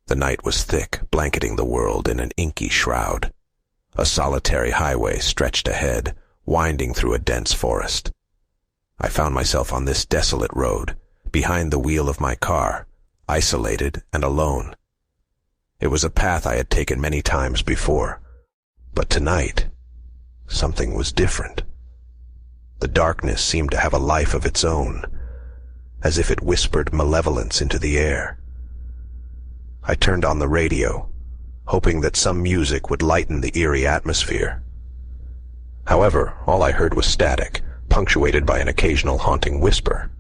The night was thick, blanketing the world in an inky shroud. A solitary highway stretched ahead, winding through a dense forest. I found myself on this desolate road, behind the wheel of my car, isolated and alone. It was a path I had taken many times before, but tonight, something was different. The darkness seemed to have a life of its own, as if it whispered malevolence into the air. I turned on the radio, hoping that some music would lighten the eerie atmosphere. However, all I heard was static, punctuated by an occasional haunting whisper.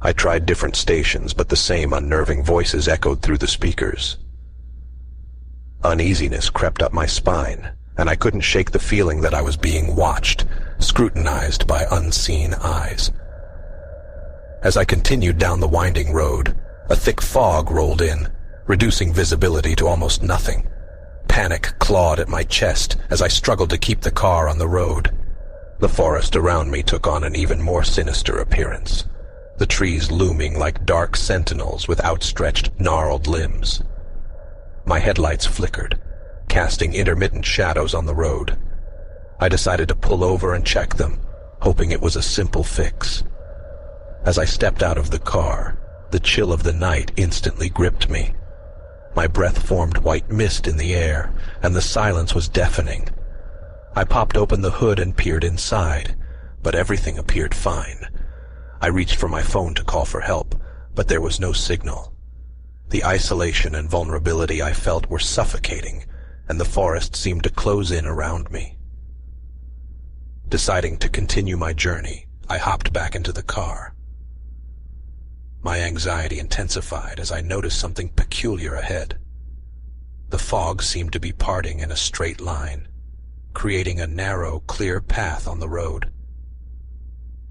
I tried different stations, but the same unnerving voices echoed through the speakers. Uneasiness crept up my spine, and I couldn't shake the feeling that I was being watched, scrutinized by unseen eyes. As I continued down the winding road, a thick fog rolled in, reducing visibility to almost nothing. Panic clawed at my chest as I struggled to keep the car on the road. The forest around me took on an even more sinister appearance, the trees looming like dark sentinels with outstretched, gnarled limbs. My headlights flickered, casting intermittent shadows on the road. I decided to pull over and check them, hoping it was a simple fix. As I stepped out of the car, the chill of the night instantly gripped me. My breath formed white mist in the air, and the silence was deafening. I popped open the hood and peered inside, but everything appeared fine. I reached for my phone to call for help, but there was no signal. The isolation and vulnerability I felt were suffocating, and the forest seemed to close in around me. Deciding to continue my journey, I hopped back into the car. My anxiety intensified as I noticed something peculiar ahead. The fog seemed to be parting in a straight line, creating a narrow, clear path on the road.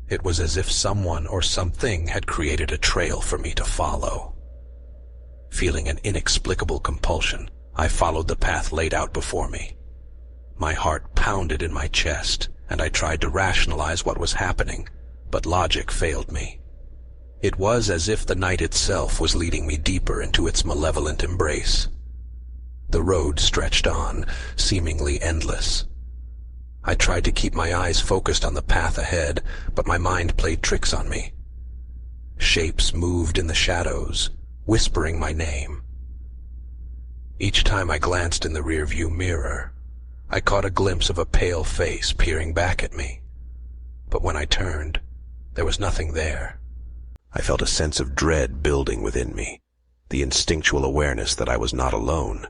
It was as if someone or something had created a trail for me to follow. Feeling an inexplicable compulsion, I followed the path laid out before me. My heart pounded in my chest, and I tried to rationalize what was happening, but logic failed me. It was as if the night itself was leading me deeper into its malevolent embrace. The road stretched on, seemingly endless. I tried to keep my eyes focused on the path ahead, but my mind played tricks on me. Shapes moved in the shadows, whispering my name. Each time I glanced in the rearview mirror, I caught a glimpse of a pale face peering back at me. But when I turned, there was nothing there. I felt a sense of dread building within me, the instinctual awareness that I was not alone.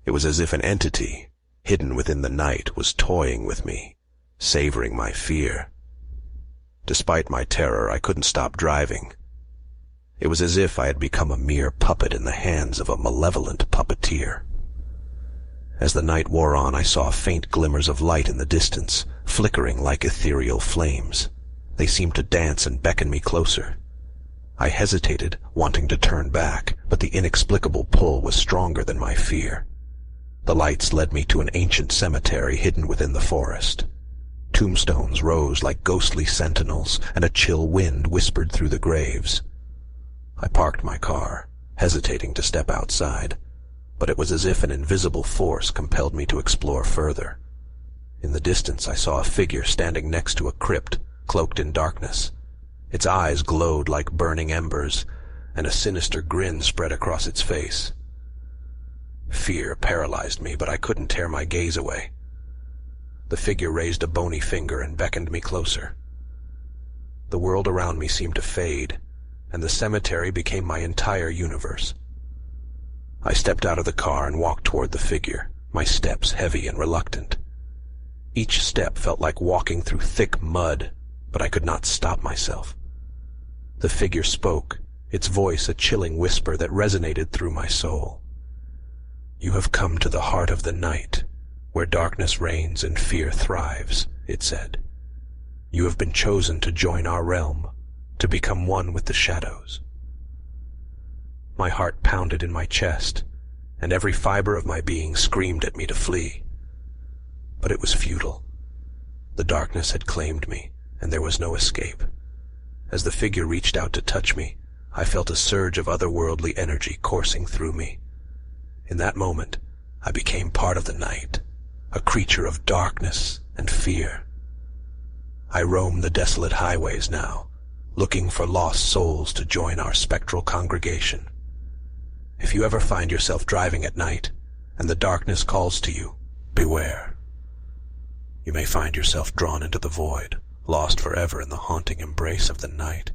It was as if an entity, hidden within the night, was toying with me, savoring my fear. Despite my terror, I couldn't stop driving. It was as if I had become a mere puppet in the hands of a malevolent puppeteer. As the night wore on, I saw faint glimmers of light in the distance, flickering like ethereal flames. They seemed to dance and beckon me closer. I hesitated, wanting to turn back, but the inexplicable pull was stronger than my fear. The lights led me to an ancient cemetery hidden within the forest. Tombstones rose like ghostly sentinels, and a chill wind whispered through the graves. I parked my car, hesitating to step outside, but it was as if an invisible force compelled me to explore further. In the distance I saw a figure standing next to a crypt, cloaked in darkness. Its eyes glowed like burning embers, and a sinister grin spread across its face. Fear paralyzed me, but I couldn't tear my gaze away. The figure raised a bony finger and beckoned me closer. The world around me seemed to fade, and the cemetery became my entire universe. I stepped out of the car and walked toward the figure, my steps heavy and reluctant. Each step felt like walking through thick mud, but I could not stop myself. The figure spoke, its voice a chilling whisper that resonated through my soul. "You have come to the heart of the night, where darkness reigns and fear thrives," it said. "You have been chosen to join our realm, to become one with the shadows." My heart pounded in my chest, and every fiber of my being screamed at me to flee. But it was futile. The darkness had claimed me, and there was no escape. As the figure reached out to touch me, I felt a surge of otherworldly energy coursing through me. In that moment, I became part of the night, a creature of darkness and fear. I roam the desolate highways now, looking for lost souls to join our spectral congregation. If you ever find yourself driving at night, and the darkness calls to you, beware. You may find yourself drawn into the void, lost forever in the haunting embrace of the night.